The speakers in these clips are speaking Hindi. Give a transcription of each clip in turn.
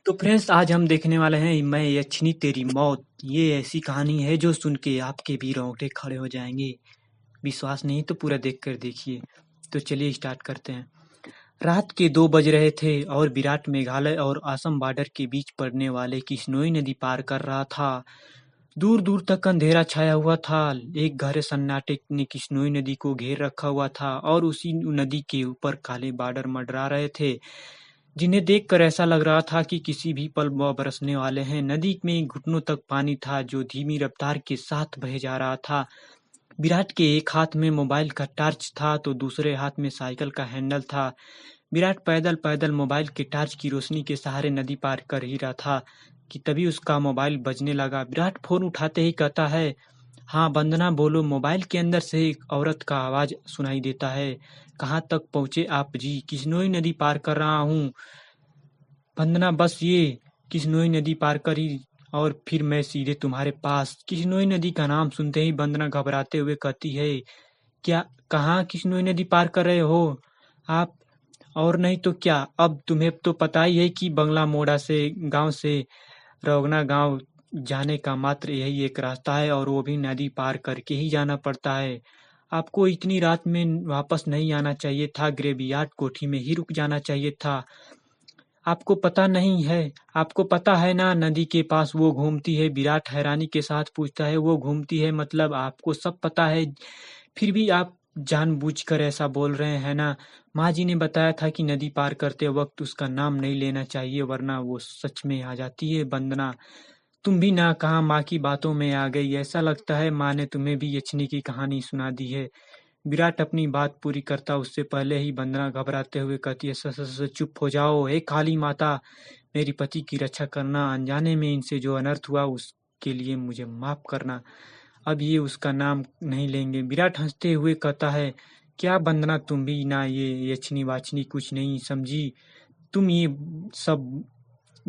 तो फ्रेंड्स आज हम देखने वाले हैं मैं यक्षिनी तेरी मौत। ये ऐसी कहानी है जो सुन के आपके भी रोंगटे खड़े हो जाएंगे। विश्वास नहीं तो पूरा देख कर देखिए। तो चलिए स्टार्ट करते हैं। रात के 2 बज रहे थे और विराट मेघालय और असम बॉर्डर के बीच पड़ने वाले किश्नोई नदी पार कर रहा था। दूर दूर तक अंधेरा छाया हुआ था। एक गहरे सन्नाटे ने किश्नोई नदी को घेर रखा हुआ था और उसी नदी के ऊपर काले बादल मंडरा रहे थे, जिन्हें देखकर ऐसा लग रहा था कि किसी भी पल वह बरसने वाले हैं। नदी में घुटनों तक पानी था जो धीमी रफ्तार के साथ बह जा रहा था। विराट के एक हाथ में मोबाइल का टॉर्च था तो दूसरे हाथ में साइकिल का हैंडल था। विराट पैदल पैदल मोबाइल के टॉर्च की रोशनी के सहारे नदी पार कर ही रहा था कि तभी उसका मोबाइल बजने लगा। विराट फोन उठाते ही कहता है, हाँ वंदना बोलो। मोबाइल के अंदर से एक औरत का आवाज सुनाई देता है। कहाँ तक पहुँचे आप जी? किश्नोई नदी पार कर रहा हूँ वंदना, बस ये किश्नोई नदी पार करी और फिर मैं सीधे तुम्हारे पास। किश्नोई नदी का नाम सुनते ही वंदना घबराते हुए कहती है, क्या? कहाँ किश्नोई नदी पार कर रहे हो आप? और नहीं तो क्या, अब तुम्हें तो पता ही है कि बंगला मोड़ा से गांव से रौगना गांव जाने का मात्र यही एक रास्ता है और वो भी नदी पार करके ही जाना पड़ता है। आपको इतनी रात में वापस नहीं आना चाहिए था, ग्रेवयार्ड कोठी में ही रुक जाना चाहिए था। आपको पता नहीं है? आपको पता है ना नदी के पास वो घूमती है? विराट हैरानी के साथ पूछता है। वो घूमती है मतलब आपको सब पता है, फिर भी आप जानबूझकर ऐसा बोल रहे हैं ना? माँ जी ने बताया था कि नदी पार करते वक्त उसका नाम नहीं लेना चाहिए वरना वो सच में आ जाती है। वंदना, तुम भी ना कहा माँ की बातों में आ गई। ऐसा लगता है माँ ने तुम्हें भी यक्षिणी की कहानी सुना दी है। विराट अपनी बात पूरी करता उससे पहले ही वंदना घबराते हुए कहती है, चुप हो जाओ। हे काली माता, मेरी पति की रक्षा करना। अनजाने में इनसे जो अनर्थ हुआ उसके लिए मुझे माफ करना। अब ये उसका नाम नहीं लेंगे। विराट हंसते हुए कहता है, क्या वंदना, तुम भी ना ये यक्षिणी वाछनी कुछ नहीं समझी? तुम ये सब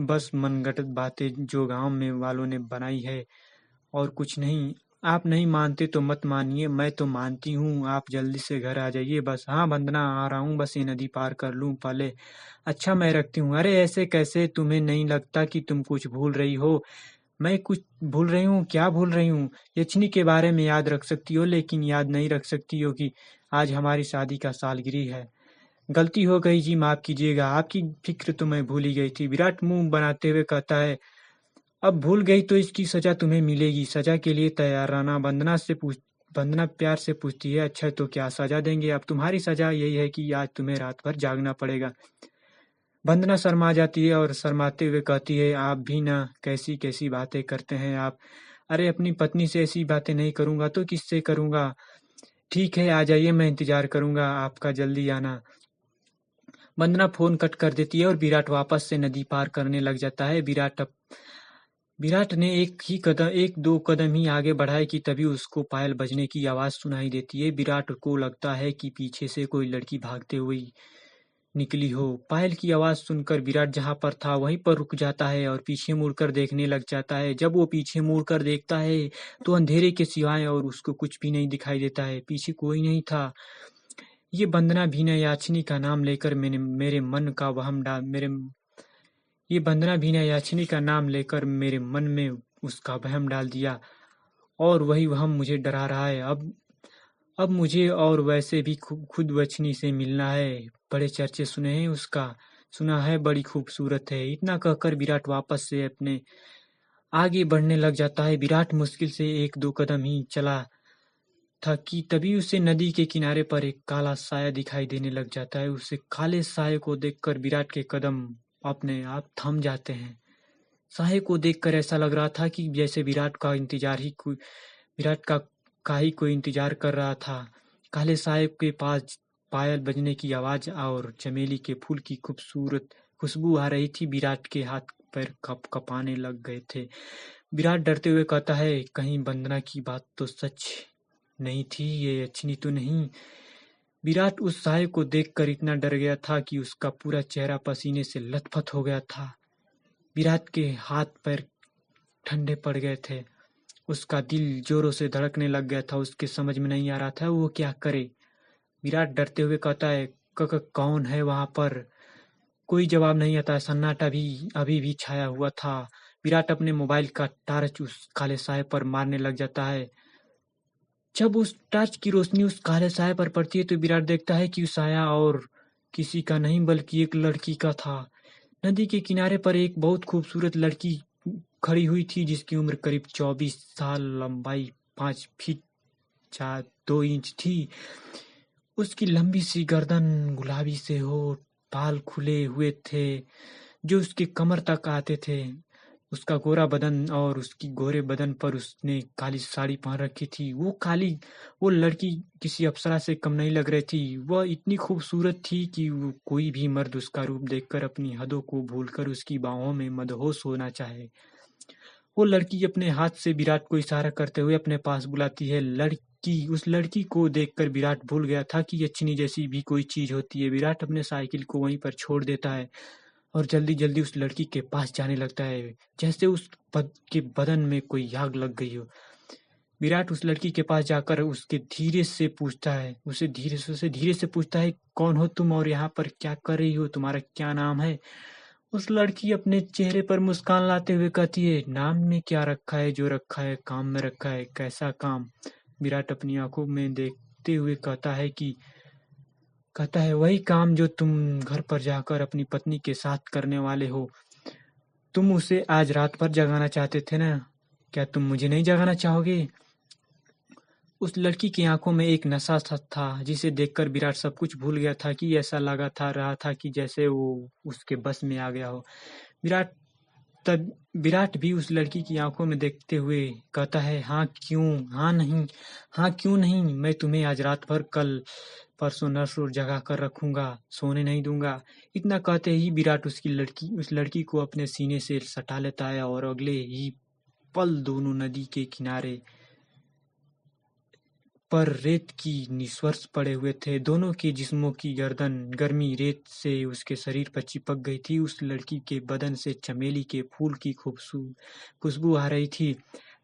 बस मनगढ़ंत बातें जो गांव में वालों ने बनाई है और कुछ नहीं। आप नहीं मानते तो मत मानिए, मैं तो मानती हूँ। आप जल्दी से घर आ जाइए बस। हाँ वंदना, आ रहा हूँ, बस ये नदी पार कर लूँ पहले। अच्छा मैं रखती हूँ। अरे ऐसे कैसे? तुम्हें नहीं लगता कि तुम कुछ भूल रही हो? मैं कुछ भूल रही हूँ? क्या भूल रही हूँ? यक्षिणी के बारे में याद रख सकती हो लेकिन याद नहीं रख सकती हो कि आज हमारी शादी का सालगिरह है। गलती हो गई जी, माफ कीजिएगा। आपकी फिक्र तो मैं भूल ही गई थी। विराट मुंह बनाते हुए कहता है, अब भूल गई तो इसकी सजा तुम्हें मिलेगी। सजा के लिए तैयार रहना। वंदना प्यार से पूछती है, अच्छा तो क्या सजा देंगे? अब तुम्हारी सजा यही है कि आज तुम्हें रात भर जागना पड़ेगा। वंदना शर्मा जाती है और शर्माते हुए कहती है, आप भी ना कैसी कैसी बातें करते हैं आप। अरे अपनी पत्नी से ऐसी बातें नहीं करूंगा तो किससे करूंगा? ठीक है आ जाइए, मैं इंतजार करूंगा आपका, जल्दी आना। वंदना फोन कट कर देती है और विराट वापस से नदी पार करने लग जाता है। विराट ने एक दो कदम ही आगे बढ़ाए कि तभी उसको पायल बजने की आवाज सुनाई देती है। विराट को लगता है कि पीछे से कोई लड़की भागते हुई निकली हो। पायल की आवाज सुनकर विराट जहां पर था वहीं पर रुक जाता है और पीछे मुड़कर देखने लग जाता है। जब वो पीछे मुड़कर देखता है तो अंधेरे के सिवाय और उसको कुछ भी नहीं दिखाई देता है। पीछे कोई नहीं था। ये वंदना भी ने याचनी का नाम लेकर मैंने मेरे मन का वहम डाल मेरे ये वंदना भी ने याचनी का नाम लेकर मेरे मन में उसका वहम डाल दिया और वही वहम मुझे डरा रहा है। अब मुझे और वैसे भी खुद वचनी से मिलना है। बड़े चर्चे सुने हैं उसका, सुना है बड़ी खूबसूरत है। इतना कहकर विराट वापस से अपने आगे बढ़ने लग जाता है। विराट मुश्किल से एक दो कदम ही चला था कि तभी उसे नदी के किनारे पर एक काला साया दिखाई देने लग जाता है। उसे काले साये को देखकर विराट के कदम अपने आप थम जाते हैं। साये को देखकर ऐसा लग रहा था कि जैसे विराट का ही कोई इंतजार कर रहा था। काले साये के पास पायल बजने की आवाज और चमेली के फूल की खूबसूरत खुशबू आ रही थी। विराट के हाथ पैर कप कपाने लग गए थे। विराट डरते हुए कहता है, कहीं वंदना की बात तो सच नहीं थी, ये यक्षिणी तो नहीं। विराट उस साये को देखकर इतना डर गया था कि उसका पूरा चेहरा पसीने से लथपथ हो गया था। विराट के हाथ पैर ठंडे पड़ गए थे। उसका दिल जोरों से धड़कने लग गया था। उसके समझ में नहीं आ रहा था वो क्या करे। विराट डरते हुए कहता है, कौन है वहां पर? कोई जवाब नहीं आता। सन्नाटा भी अभी भी छाया हुआ था। विराट अपने मोबाइल का टार्च उस काले साए पर मारने लग जाता है। जब उस टार्च की रोशनी उस काले साए पर पड़ती है तो विराट देखता है कि साया और किसी का नहीं बल्कि एक लड़की का था। नदी के किनारे पर एक बहुत खूबसूरत लड़की खड़ी हुई थी, जिसकी उम्र करीब 24 साल, लंबाई 5 फीट 2 इंच थी। उसकी लंबी सी गर्दन, गुलाबी से होठ, बाल खुले हुए थे जो उसके कमर तक आते थे। उसका गोरा बदन और उसकी गोरे बदन पर उसने काली साड़ी पहन रखी थी। वो लड़की किसी अप्सरा से कम नहीं लग रही थी। वह इतनी खूबसूरत थी कि कोई भी मर्द उसका रूप देखकर अपनी हदों को भूलकर उसकी बाहों में मदहोश होना चाहे। वो लड़की अपने हाथ से विराट को इशारा करते हुए अपने पास बुलाती है। उस लड़की को देखकर विराट भूल गया था कि यक्षिनी जैसी भी कोई चीज होती है। विराट अपने साइकिल को वहीं पर छोड़ देता है और जल्दी जल्दी उस लड़की के पास जाने लगता है, जैसे के बदन में कोई आग लग गई हो। विराट उस लड़की के पास जाकर उसे धीरे से पूछता है, कौन हो तुम और यहाँ पर क्या कर रही हो? तुम्हारा क्या नाम है? उस लड़की अपने चेहरे पर मुस्कान लाते हुए कहती है, नाम में क्या रखा है, जो रखा है काम में रखा है। कैसा काम? विराट अपनी आंखों में देखते हुए कहता है वही काम जो तुम घर पर जाकर अपनी पत्नी के साथ करने वाले हो। तुम उसे आज रात भर जगाना चाहते थे ना? क्या तुम मुझे नहीं जगाना चाहोगे? उस लड़की की आंखों में एक नशा सा था, जिसे देखकर विराट सब कुछ भूल गया था कि ऐसा रहा था कि जैसे वो उसके बस में आ गया हो। विराट भी उस लड़की की आंखों में देखते हुए कहता है, हाँ क्यों, हाँ क्यों नहीं, मैं तुम्हें आज रात भर, कल परसों नरसों जगा कर रखूंगा, सोने नहीं दूंगा। इतना कहते ही विराट उस लड़की को अपने सीने से सटा लेता है और अगले ही पल दोनों नदी के किनारे पर रेत की निस्वर्स पड़े हुए थे। दोनों के जिस्मों की गर्मी रेत से उसके शरीर पर चिपक गई थी। उस लड़की के बदन से चमेली के फूल की खुशबू आ रही थी।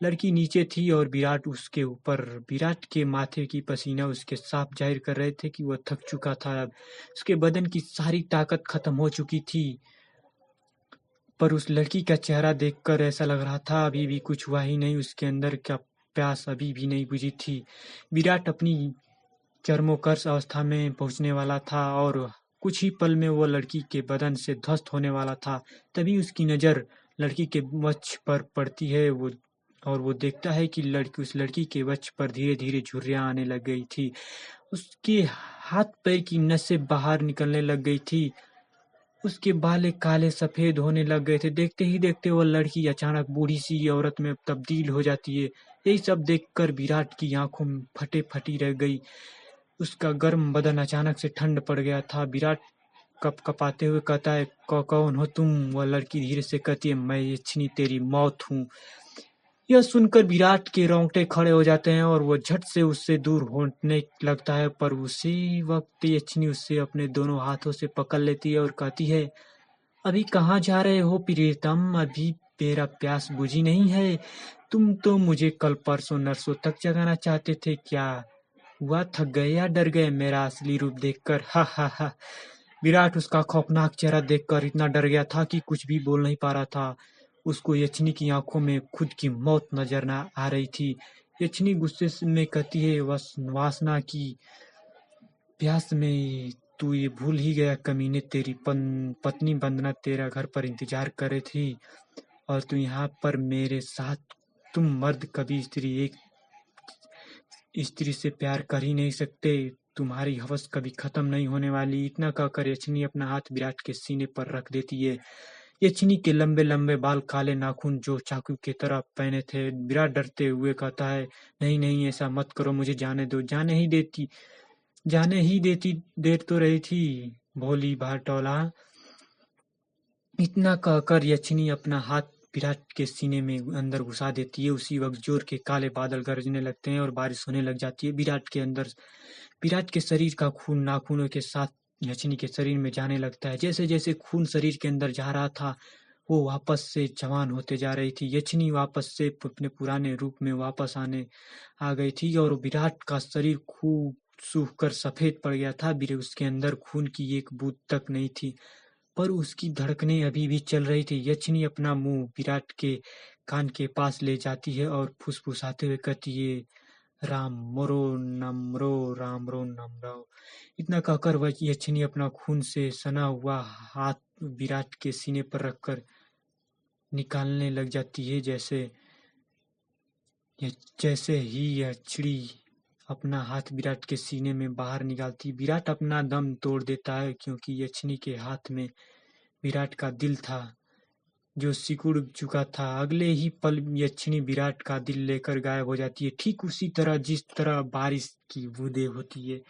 लड़की नीचे थी और विराट उसके ऊपर। विराट के माथे की पसीना उसके साफ जाहिर कर रहे थे कि वह थक चुका था। अब उसके बदन की सारी ताकत खत्म हो चुकी थी। पर उस लड़की का चेहरा देखकर ऐसा लग रहा था अभी भी कुछ हुआ ही नहीं। उसके अंदर का प्यास अभी भी नहीं बुझी थी। विराट अपनी चरमोकर्ष अवस्था में पहुंचने वाला था और कुछ ही पल में वो लड़की के बदन से ध्वस्त होने वाला था। तभी उसकी नजर लड़की के वक्ष पर पड़ती है। वो देखता है कि उस लड़की के वक्ष पर धीरे धीरे झुर्रियां आने लग गई थी। उसके हाथ पैर की नसें बाहर निकलने लग गई थी। उसके बाल काले सफेद होने लग गए थे। देखते ही देखते वो लड़की अचानक बूढ़ी सी औरत में तब्दील हो जाती है। यही सब देखकर विराट की आंखों में फटी रह गई। उसका गर्म बदन अचानक से ठंड पड़ गया था। विराट कपकपाते हुए कहता है, कौन हो तुम? वह लड़की धीरे से कहती है, मैं यक्षिनी तेरी मौत हूँ। यह सुनकर विराट के रोंगटे खड़े हो जाते हैं और वो झट से उससे दूर होने लगता है। पर उसी वक्त यक्षिनी उससे अपने दोनों हाथों से पकड़ लेती है और कहती है, अभी कहाँ जा रहे हो प्रियतम? अभी मेरा प्यास बुझी नहीं है। तुम तो मुझे कल परसों नरसों तक जगाना चाहते थे। क्या हुआ, थक गए या डर गए मेरा असली रूप देखकर? हा हा हा। विराट उसका खौफनाक चेहरा देखकर इतना डर गया था कि कुछ भी बोल नहीं पा रहा था। उसको यक्षिनी की आंखों में खुद की मौत नजर न आ रही थी। यक्षिनी गुस्से में कहती है, वासना की प्यास में तू ये भूल ही गया कमीने। तेरी पत्नी वंदना तेरा घर पर इंतजार कर रही थी और तू यहाँ पर मेरे साथ। तुम मर्द कभी एक स्त्री से प्यार कर ही नहीं सकते। तुम्हारी हवस कभी खत्म नहीं होने वाली। इतना कहकर यक्षिनी अपना हाथ विराट के सीने पर रख देती है। यक्षिनी के लंबे लंबे बाल, काले नाखून जो चाकू की तरह पहने थे। विराट डरते हुए कहता है, नहीं नहीं, ऐसा मत करो, मुझे जाने दो। जाने ही देती देर तो रही थी, भोली भाटौला। इतना कहकर यक्षिनी अपना हाथ विराट के सीने में अंदर घुसा देती है। उसी वक्त जोर के काले बादल गरजने लगते हैं और बारिश होने लग जाती है। विराट के शरीर का खून नाखूनों के साथ यक्षिनी के शरीर में जाने लगता है। जैसे जैसे खून शरीर के अंदर जा रहा था, वो वापस से जवान होते जा रही थी। यक्षिनी वापस से अपने पुराने रूप में वापस आ गई थी और विराट का शरीर खूब सूख कर सफेद पड़ गया था। उसके अंदर खून की एक बूंद तक नहीं थी। पर उसकी धड़कनें अभी भी चल रही थी। यक्षिणी अपना मुंह विराट के कान के पास ले जाती है और फुसफुसाते हुए कहती है, राम मरो नमरो राम रो नमरो। इतना कहकर वह यक्षिणी अपना खून से सना हुआ हाथ विराट के सीने पर रखकर निकालने लग जाती है। जैसे ही यक्षिणी अपना हाथ विराट के सीने में बाहर निकालती, विराट अपना दम तोड़ देता है, क्योंकि यक्षिणी के हाथ में विराट का दिल था जो सिकुड़ चुका था। अगले ही पल यक्षिणी विराट का दिल लेकर गायब हो जाती है, ठीक उसी तरह जिस तरह बारिश की बूंदें होती है।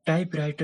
टाइपराइटर